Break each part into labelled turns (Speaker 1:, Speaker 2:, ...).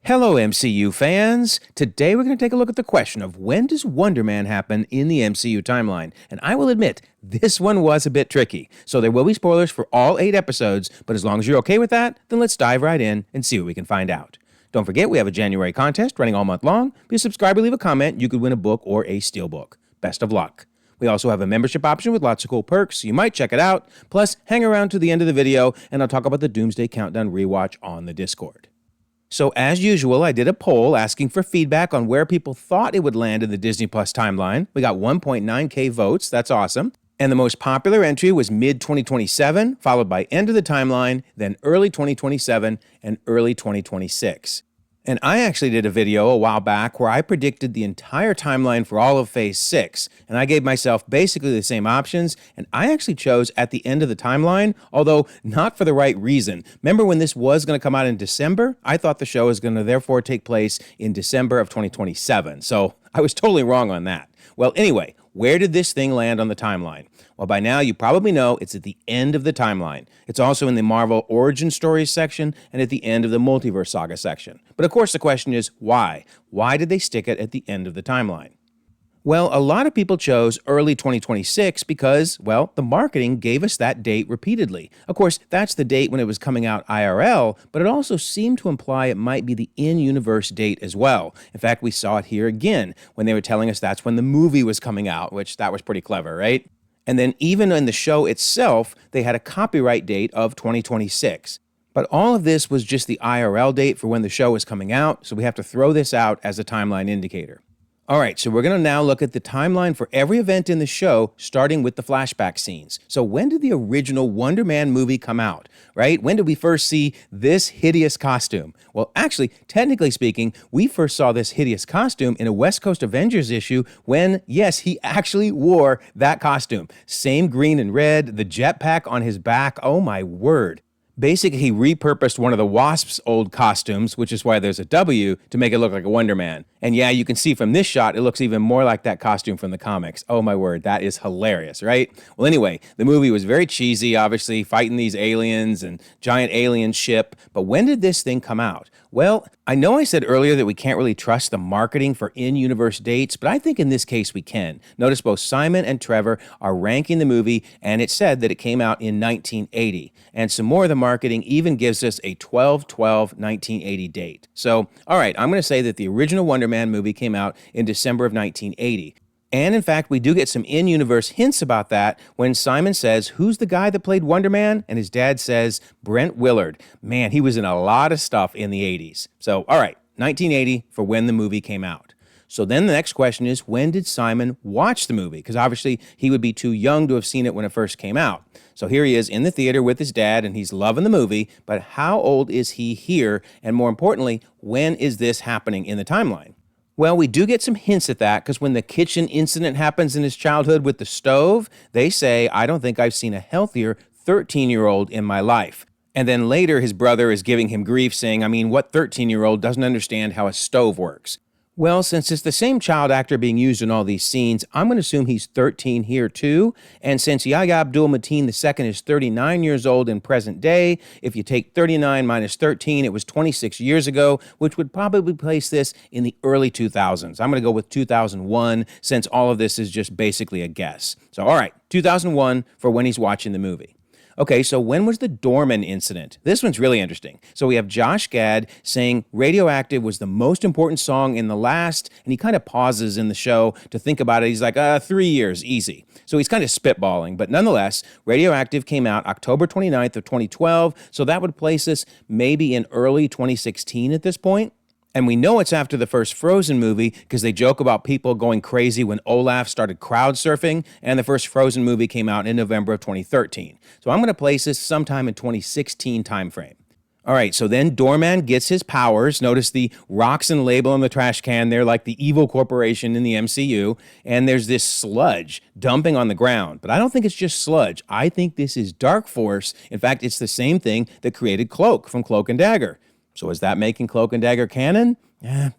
Speaker 1: Hello, MCU fans! Today we're going to take a look at the question of when does Wonder Man happen in the MCU timeline? And I will admit, this one was a bit tricky. So there will be spoilers for all 8 episodes, but as long as you're okay with that, then let's dive right in and see what we can find out. Don't forget, we have a January contest running all month long. Be a subscriber, leave a comment, you could win a book or a steelbook. Best of luck. We also have a membership option with lots of cool perks, so you might check it out. Plus, hang around to the end of the video, and I'll talk about the Doomsday Countdown rewatch on the Discord. So as usual, I did a poll asking for feedback on where people thought it would land in the Disney Plus timeline. We got 1.9K votes, that's awesome. And the most popular entry was mid-2027, followed by end of the timeline, then early 2027, and early 2026. And I actually did a video a while back where I predicted the entire timeline for all of Phase 6, and I gave myself basically the same options, and I actually chose at the end of the timeline, although not for the right reason. Remember when this was going to come out in December? I thought the show was going to therefore take place in December of 2027, so I was totally wrong on that. Well, anyway, where did this thing land on the timeline? Well, by now you probably know it's at the end of the timeline. It's also in the Marvel Origin Stories section and at the end of the Multiverse Saga section. But of course the question is, why? Why did they stick it at the end of the timeline? Well, a lot of people chose early 2026 because, well, the marketing gave us that date repeatedly. Of course, that's the date when it was coming out IRL, but it also seemed to imply it might be the in-universe date as well. In fact, we saw it here again when they were telling us that's when the movie was coming out, which that was pretty clever, right? And then even in the show itself, they had a copyright date of 2026. But all of this was just the IRL date for when the show was coming out, so we have to throw this out as a timeline indicator. All right, so we're going to now look at the timeline for every event in the show, starting with the flashback scenes. So when did the original Wonder Man movie come out, right? When did we first see this hideous costume? Well, actually, technically speaking, we first saw this hideous costume in a West Coast Avengers issue when, yes, he actually wore that costume. Same green and red, the jetpack on his back, oh my word. Basically, he repurposed one of the Wasp's old costumes, which is why there's a W, to make it look like a Wonder Man. And yeah, you can see from this shot, it looks even more like that costume from the comics. Oh my word, that is hilarious, right? Well, anyway, the movie was very cheesy, obviously, fighting these aliens and giant alien ship. But when did this thing come out? Well, I know I said earlier that we can't really trust the marketing for in-universe dates, but I think in this case we can. Notice both Simon and Trevor are ranking the movie, and it said that it came out in 1980. And some more of the marketing even gives us a 12/12/1980 date. So, all right, I'm going to say that the original Wonder Man movie came out in December of 1980. And in fact, we do get some in-universe hints about that when Simon says, who's the guy that played Wonder Man? And his dad says, Brent Willard. Man, he was in a lot of stuff in the 80s. So, all right, 1980 for when the movie came out. So then the next question is, when did Simon watch the movie? Because obviously he would be too young to have seen it when it first came out. So here he is in the theater with his dad, and he's loving the movie, but how old is he here? And more importantly, when is this happening in the timeline? Well, we do get some hints at that because when the kitchen incident happens in his childhood with the stove, they say, I don't think I've seen a healthier 13-year-old in my life. And then later his brother is giving him grief saying, what 13-year-old doesn't understand how a stove works? Well, since it's the same child actor being used in all these scenes, I'm going to assume he's 13 here too. And since Yahya Abdul-Mateen II is 39 years old in present day, if you take 39 minus 13, it was 26 years ago, which would probably place this in the early 2000s. I'm going to go with 2001 since all of this is just basically a guess. So, all right, 2001 for when he's watching the movie. Okay, so when was the Doorman Incident? This one's really interesting. So we have Josh Gad saying Radioactive was the most important song in the last, and he kind of pauses in the show to think about it. He's like, 3 years, easy. So he's kind of spitballing, but nonetheless, Radioactive came out October 29th of 2012, so that would place us maybe in early 2016 at this point. And we know it's after the first Frozen movie because they joke about people going crazy when Olaf started crowd surfing, and the first Frozen movie came out in November of 2013. So I'm going to place this sometime in 2016 timeframe. All right, so then Doorman gets his powers. Notice the Roxxon label on the trash can there, like the evil corporation in the MCU. And there's this sludge dumping on the ground. But I don't think it's just sludge. I think this is Dark Force. In fact, it's the same thing that created Cloak from Cloak and Dagger. So is that making Cloak and Dagger canon?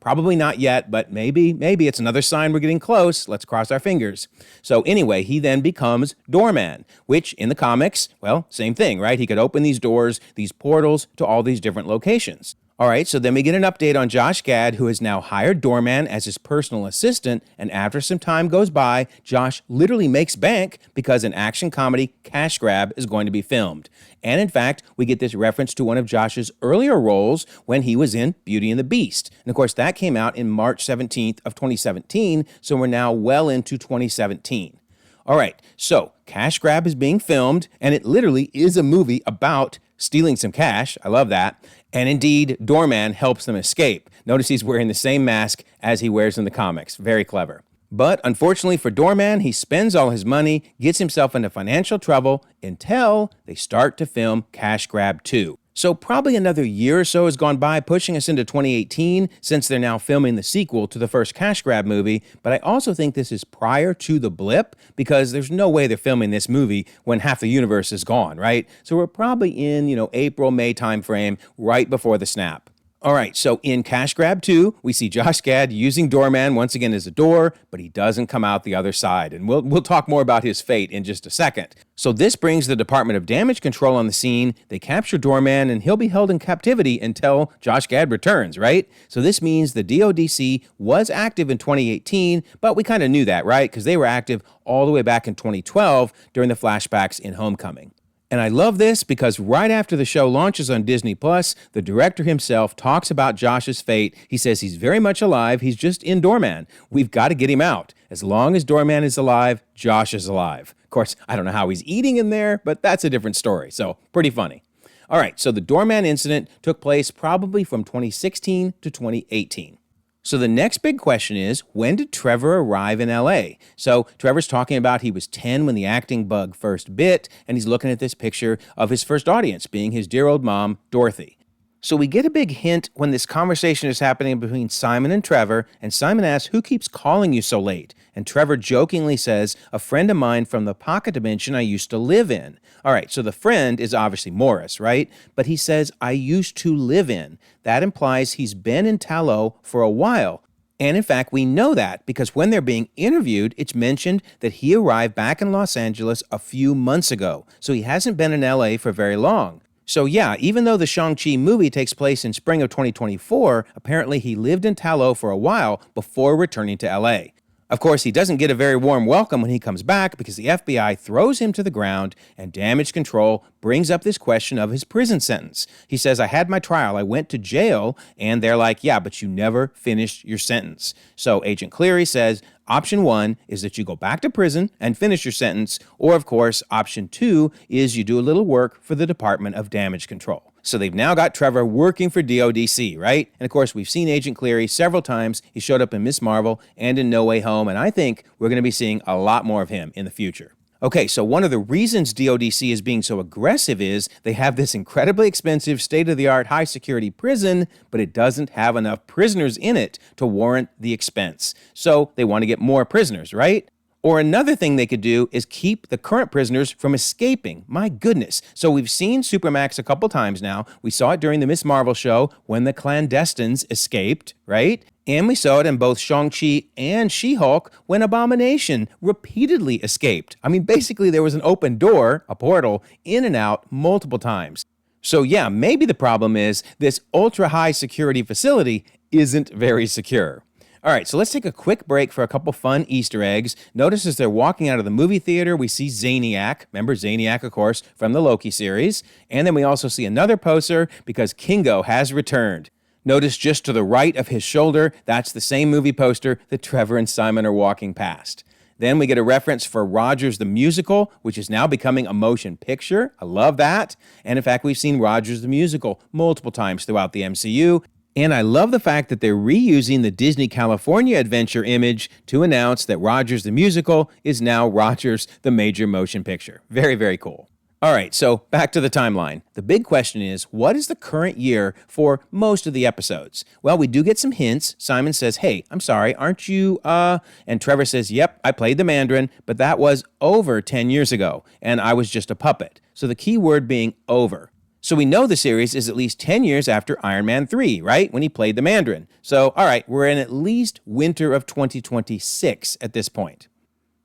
Speaker 1: Probably not yet, but maybe it's another sign we're getting close. Let's cross our fingers. So anyway, he then becomes Doorman, which in the comics, well, same thing, right? He could open these doors, these portals to all these different locations. All right, so then we get an update on Josh Gad, who has now hired Doorman as his personal assistant, and after some time goes by, Josh literally makes bank because an action comedy cash grab is going to be filmed. And in fact, we get this reference to one of Josh's earlier roles when he was in Beauty and the Beast. And of course, that came out in March 17th of 2017, so we're now well into 2017. All right, so Cash Grab is being filmed, and it literally is a movie about stealing some cash. I love that. And indeed, Doorman helps them escape. Notice he's wearing the same mask as he wears in the comics. Very clever. But unfortunately for Doorman, he spends all his money, gets himself into financial trouble until they start to film Cash Grab 2. So probably another year or so has gone by, pushing us into 2018, since they're now filming the sequel to the first Cash Grab movie. But I also think this is prior to the blip, because there's no way they're filming this movie when half the universe is gone, right? So we're probably in, April, May timeframe, right before the snap. All right, so in Cash Grab 2, we see Josh Gad using Doorman once again as a door, but he doesn't come out the other side. And we'll talk more about his fate in just a second. So this brings the Department of Damage Control on the scene. They capture Doorman, and he'll be held in captivity until Josh Gad returns, right? So this means the DODC was active in 2018, but we kind of knew that, right? Because they were active all the way back in 2012 during the flashbacks in Homecoming. And I love this because right after the show launches on Disney+, the director himself talks about Josh's fate. He says he's very much alive. He's just in Doorman. We've got to get him out. As long as Doorman is alive, Josh is alive. Of course, I don't know how he's eating in there, but that's a different story. So pretty funny. All right, so the Doorman incident took place probably from 2016 to 2018. So the next big question is, when did Trevor arrive in LA? So Trevor's talking about he was 10 when the acting bug first bit, and he's looking at this picture of his first audience being his dear old mom, Dorothy. So we get a big hint when this conversation is happening between Simon and Trevor, and Simon asks, "Who keeps calling you so late?" And Trevor jokingly says, "A friend of mine from the pocket dimension I used to live in." All right, so the friend is obviously Morris, right? But he says, "I used to live in." That implies he's been in Tallow for a while. And in fact, we know that because when they're being interviewed, it's mentioned that he arrived back in Los Angeles a few months ago. So he hasn't been in LA for very long. So yeah, even though the Shang-Chi movie takes place in spring of 2024, apparently he lived in Tallow for a while before returning to LA. Of course, he doesn't get a very warm welcome when he comes back because the FBI throws him to the ground, and Damage Control brings up this question of his prison sentence. He says, "I had my trial, I went to jail," and they're like, "Yeah, but you never finished your sentence." So Agent Cleary says, option 1 is that you go back to prison and finish your sentence, or of course, option 2 is you do a little work for the Department of Damage Control. So they've now got Trevor working for DODC, right? And of course, we've seen Agent Cleary several times. He showed up in Ms. Marvel and in No Way Home, and I think we're going to be seeing a lot more of him in the future. Okay, so one of the reasons DODC is being so aggressive is they have this incredibly expensive, state-of-the-art, high-security prison, but it doesn't have enough prisoners in it to warrant the expense. So they want to get more prisoners, right? Or another thing they could do is keep the current prisoners from escaping. My goodness. So we've seen Supermax a couple times now. We saw it during the Ms. Marvel show when the clandestines escaped, right? And we saw it in both Shang-Chi and She-Hulk when Abomination repeatedly escaped. I mean, basically there was an open door, a portal, in and out multiple times. So yeah, maybe the problem is this ultra-high security facility isn't very secure. All right, so let's take a quick break for a couple fun Easter eggs. Notice as they're walking out of the movie theater, we see Zaniac. Remember Zaniac, of course, from the Loki series. And then we also see another poster because Kingo has returned. Notice just to the right of his shoulder, that's the same movie poster that Trevor and Simon are walking past. Then we get a reference for Rogers the Musical, which is now becoming a motion picture. I love that. And in fact, we've seen Rogers the Musical multiple times throughout the MCU. And I love the fact that they're reusing the Disney California Adventure image to announce that Rogers the Musical is now Rogers the Major Motion Picture. Very, very cool. All right, so back to the timeline. The big question is, what is the current year for most of the episodes? Well, we do get some hints. Simon says, "Hey, I'm sorry, aren't you, And Trevor says, "Yep, I played the Mandarin, but that was over 10 years ago, and I was just a puppet." So the key word being over. So we know the series is at least 10 years after Iron Man 3, right? When he played the Mandarin. So, all right, we're in at least winter of 2026 at this point.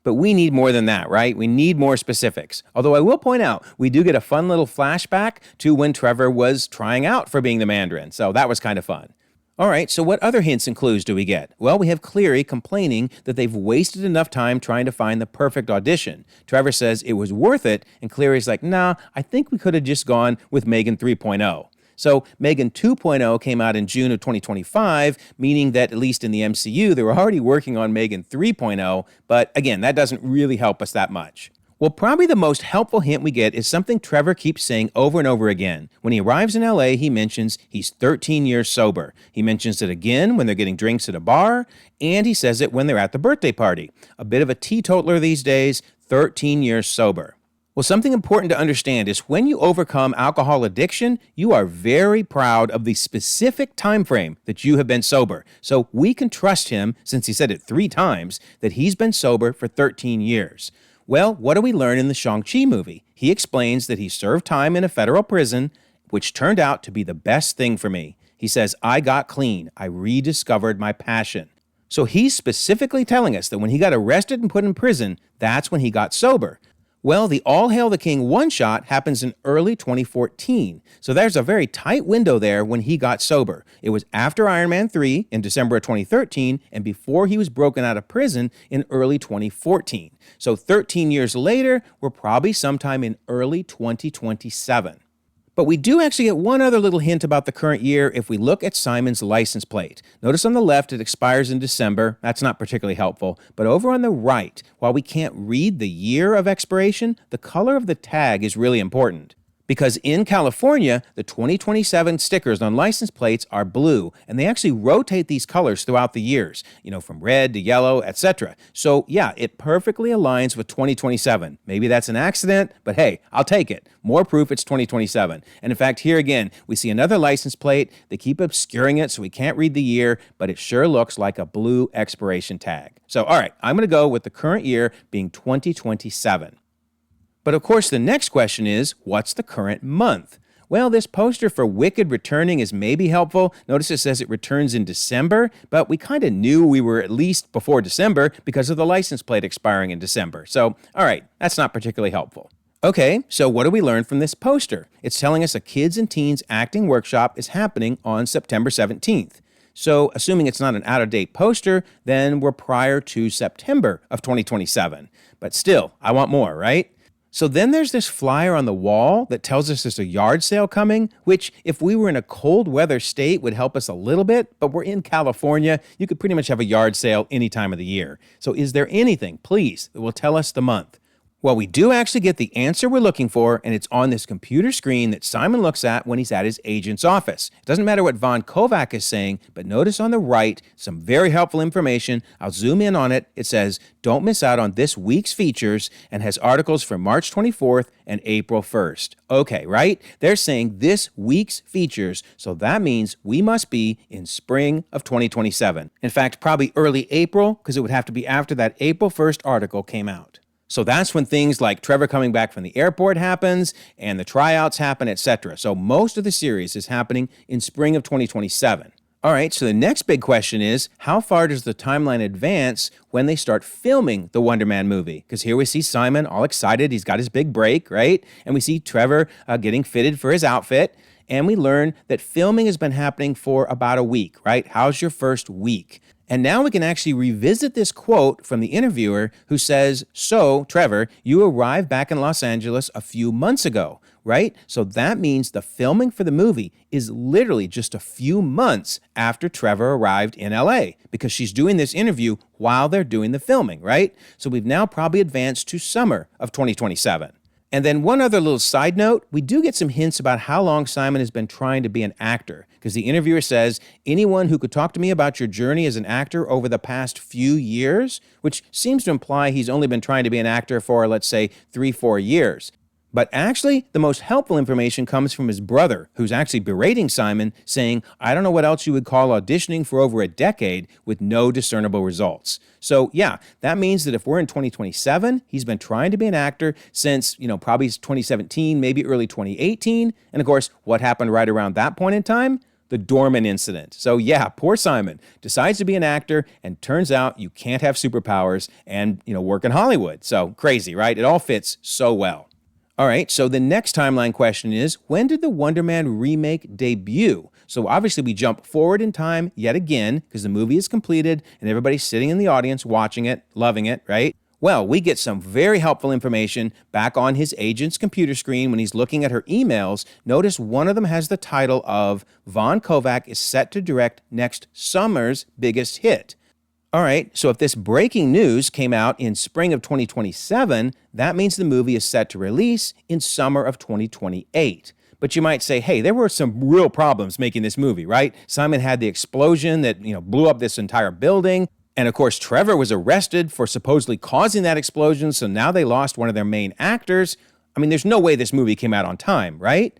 Speaker 1: But we need more than that, right? We need more specifics. Although I will point out, we do get a fun little flashback to when Trevor was trying out for being the Mandarin. So that was kind of fun. All right, so what other hints and clues do we get? Well, we have Cleary complaining that they've wasted enough time trying to find the perfect audition. Trevor says it was worth it, and Cleary's like, nah, I think we could have just gone with Megan 3.0. So Megan 2.0 came out in June of 2025, meaning that at least in the MCU, they were already working on Megan 3.0, but again, that doesn't really help us that much. Well, probably the most helpful hint we get is something Trevor keeps saying over and over again. When he arrives in LA, he mentions he's 13 years sober. He mentions it again when they're getting drinks at a bar, and he says it when they're at the birthday party. A bit of a teetotaler these days, 13 years sober. Well, something important to understand is when you overcome alcohol addiction, you are very proud of the specific time frame that you have been sober. So we can trust him, since he said it 3 times, that he's been sober for 13 years. Well, what do we learn in the Shang-Chi movie? He explains that he served time in a federal prison, which turned out to be the best thing for me. He says, I got clean. I rediscovered my passion. So he's specifically telling us that when he got arrested and put in prison, that's when he got sober. Well, the All Hail the King one-shot happens in early 2014. So there's a very tight window there when he got sober. It was after Iron Man 3 in December of 2013 and before he was broken out of prison in early 2014. So 13 years later, we're probably sometime in early 2027. But we do actually get one other little hint about the current year if we look at Simon's license plate. Notice on the left it expires in December. That's not particularly helpful. But over on the right, while we can't read the year of expiration, the color of the tag is really important. Because in California, the 2027 stickers on license plates are blue, and they actually rotate these colors throughout the years, from red to yellow, etc. So yeah, it perfectly aligns with 2027. Maybe that's an accident, but hey, I'll take it. More proof it's 2027. And in fact, here again, we see another license plate. They keep obscuring it so we can't read the year, but it sure looks like a blue expiration tag. So all right, I'm going to go with the current year being 2027. But of course, the next question is, what's the current month? Well, this poster for Wicked returning is maybe helpful. Notice it says it returns in December, but we kind of knew we were at least before December because of the license plate expiring in December. So, all right, that's not particularly helpful. Okay, so what do we learn from this poster? It's telling us a kids and teens acting workshop is happening on September 17th. So, assuming it's not an out-of-date poster, then we're prior to September of 2027. But still, I want more, right? So then there's this flyer on the wall that tells us there's a yard sale coming, which if we were in a cold weather state would help us a little bit, but we're in California. You could pretty much have a yard sale any time of the year. So is there anything, please, that will tell us the month? Well, we do actually get the answer we're looking for, and it's on this computer screen that Simon looks at when he's at his agent's office. It doesn't matter what Von Kovac is saying, but notice on the right, some very helpful information. I'll zoom in on it. It says, don't miss out on this week's features, and has articles from March 24th and April 1st. Okay, right? They're saying this week's features, so that means we must be in spring of 2027. In fact, probably early April, because it would have to be after that April 1st article came out. So that's when things like Trevor coming back from the airport happens and the tryouts happen, etc. So most of the series is happening in spring of 2027. All right, so the next big question is, how far does the timeline advance when they start filming the Wonder Man movie? Because here we see Simon all excited. He's got his big break, right? And we see Trevor getting fitted for his outfit. And we learn that filming has been happening for about a week, right? How's your first week? And now we can actually revisit this quote from the interviewer who says, so, Trevor, you arrived back in Los Angeles a few months ago, right? So that means the filming for the movie is literally just a few months after Trevor arrived in LA, because she's doing this interview while they're doing the filming, right? So we've now probably advanced to summer of 2027. And then one other little side note, we do get some hints about how long Simon has been trying to be an actor, because the interviewer says, anyone who could talk to me about your journey as an actor over the past few years, which seems to imply he's only been trying to be an actor for, let's say, 3-4 years. But actually, the most helpful information comes from his brother, who's actually berating Simon, saying, I don't know what else you would call auditioning for over a decade with no discernible results. So yeah, that means that if we're in 2027, he's been trying to be an actor since, probably 2017, maybe early 2018. And of course, what happened right around that point in time? The Doorman Incident. So yeah, poor Simon decides to be an actor, and turns out you can't have superpowers and, work in Hollywood. So crazy, right? It all fits so well. All right, so the next timeline question is, when did the Wonder Man remake debut? So obviously we jump forward in time yet again because the movie is completed and everybody's sitting in the audience watching it, loving it, right? Well, we get some very helpful information back on his agent's computer screen when he's looking at her emails. Notice one of them has the title of Von Kovac is set to direct next summer's biggest hit. All right, so if this breaking news came out in spring of 2027, that means the movie is set to release in summer of 2028. But you might say, hey, there were some real problems making this movie, right? Simon had the explosion that, blew up this entire building. And of course, Trevor was arrested for supposedly causing that explosion, so now they lost one of their main actors. I mean, there's no way this movie came out on time, right?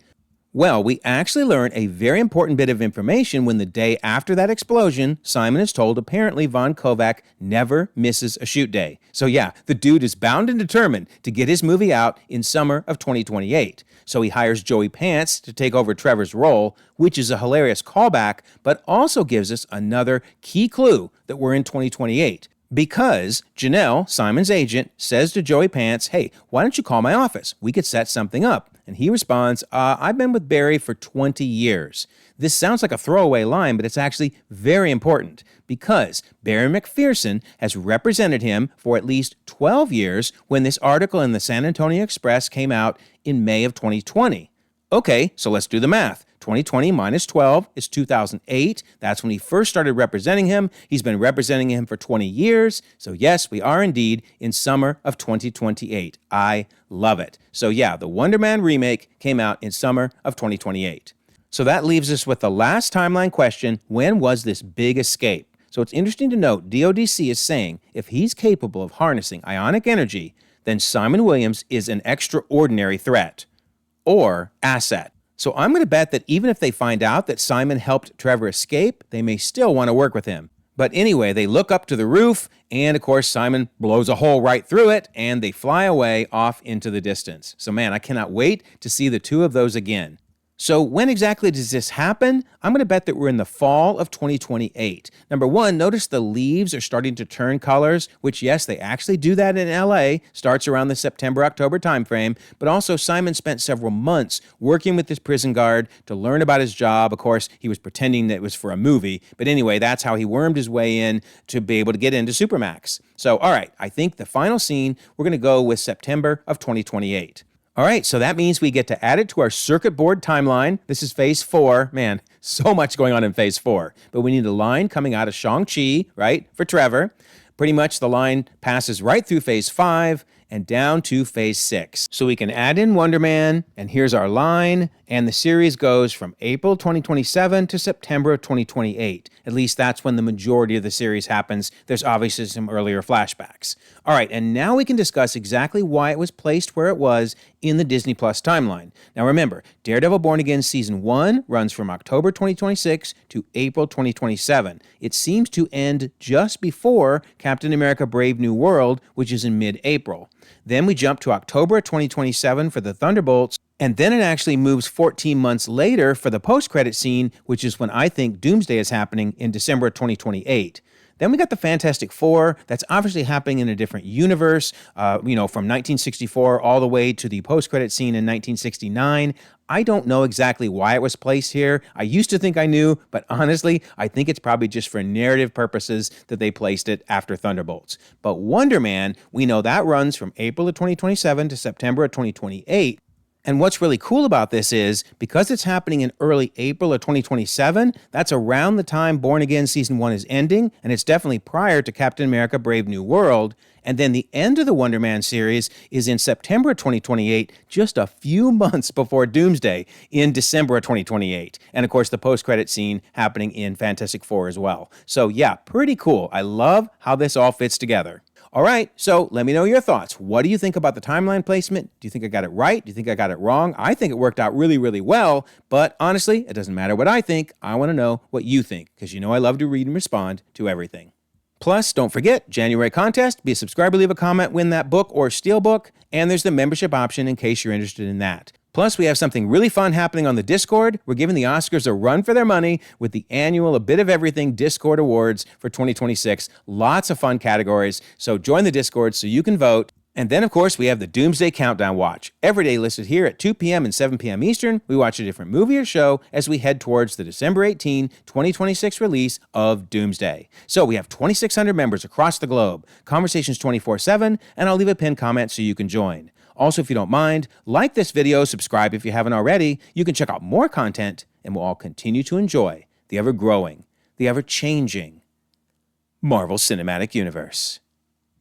Speaker 1: Well, we actually learn a very important bit of information when the day after that explosion, Simon is told apparently Von Kovac never misses a shoot day. So yeah, the dude is bound and determined to get his movie out in summer of 2028. So he hires Joey Pants to take over Trevor's role, which is a hilarious callback, but also gives us another key clue that we're in 2028. Because Janelle, Simon's agent, says to Joey Pants, hey, why don't you call my office? We could set something up. And he responds, I've been with Barry for 20 years. This sounds like a throwaway line, but it's actually very important because Barry McPherson has represented him for at least 12 years when this article in the San Antonio Express came out in May of 2020. Okay, so let's do the math. 2020 minus 12 is 2008. That's when he first started representing him. He's been representing him for 20 years. So yes, we are indeed in summer of 2028. I love it. So yeah, the Wonder Man remake came out in summer of 2028. So that leaves us with the last timeline question, when was this big escape? So it's interesting to note DODC is saying if he's capable of harnessing ionic energy, then Simon Williams is an extraordinary threat or asset. So I'm going to bet that even if they find out that Simon helped Trevor escape, they may still want to work with him. But anyway, they look up to the roof, and of course Simon blows a hole right through it, and they fly away off into the distance. So man, I cannot wait to see the two of those again. So when exactly does this happen? I'm going to bet that we're in the fall of 2028. Number one, notice the leaves are starting to turn colors, which yes, they actually do that in LA, starts around the September-October timeframe, but also Simon spent several months working with this prison guard to learn about his job. Of course, he was pretending that it was for a movie, but anyway, that's how he wormed his way in to be able to get into Supermax. So, all right, I think the final scene, we're going to go with September of 2028. All right, so that means we get to add it to our circuit board timeline. This is phase 4. Man, so much going on in phase 4. But we need a line coming out of Shang-Chi, right, for Trevor. Pretty much the line passes right through phase 5 and down to phase 6. So we can add in Wonder Man, and here's our line, and the series goes from April 2027 to September of 2028. At least that's when the majority of the series happens. There's obviously some earlier flashbacks. All right, and now we can discuss exactly why it was placed where it was in the Disney Plus timeline. Now remember, Daredevil Born Again Season 1 runs from October 2026 to April 2027. It seems to end just before Captain America Brave New World, which is in mid-April. Then we jump to October 2027 for the Thunderbolts, and then it actually moves 14 months later for the post-credit scene, which is when I think Doomsday is happening in December of 2028. Then we got the Fantastic Four. That's obviously happening in a different universe, from 1964 all the way to the post-credit scene in 1969. I don't know exactly why it was placed here. I used to think I knew, but honestly, I think it's probably just for narrative purposes that they placed it after Thunderbolts. But Wonder Man, we know that runs from April of 2027 to September of 2028. And what's really cool about this is, because it's happening in early April of 2027, that's around the time Born Again Season 1 is ending, and it's definitely prior to Captain America Brave New World. And then the end of the Wonder Man series is in September of 2028, just a few months before Doomsday in December of 2028. And of course, the post-credit scene happening in Fantastic Four as well. So yeah, pretty cool. I love how this all fits together. All right, so let me know your thoughts. What do you think about the timeline placement? Do you think I got it right? Do you think I got it wrong? I think it worked out really, really well, but honestly, it doesn't matter what I think. I want to know what you think, because you know I love to read and respond to everything. Plus, don't forget, January contest, be a subscriber, leave a comment, win that book or steelbook, and there's the membership option in case you're interested in that. Plus, we have something really fun happening on the Discord. We're giving the Oscars a run for their money with the annual A Bit of Everything Discord Awards for 2026. Lots of fun categories, so join the Discord so you can vote. And then, of course, we have the Doomsday Countdown Watch. Every day listed here at 2 p.m. and 7 p.m. Eastern, we watch a different movie or show as we head towards the December 18, 2026 release of Doomsday. So we have 2,600 members across the globe, conversations 24/7, and I'll leave a pinned comment so you can join. Also, if you don't mind, like this video, subscribe if you haven't already. You can check out more content, and we'll all continue to enjoy the ever-growing, the ever-changing Marvel Cinematic Universe.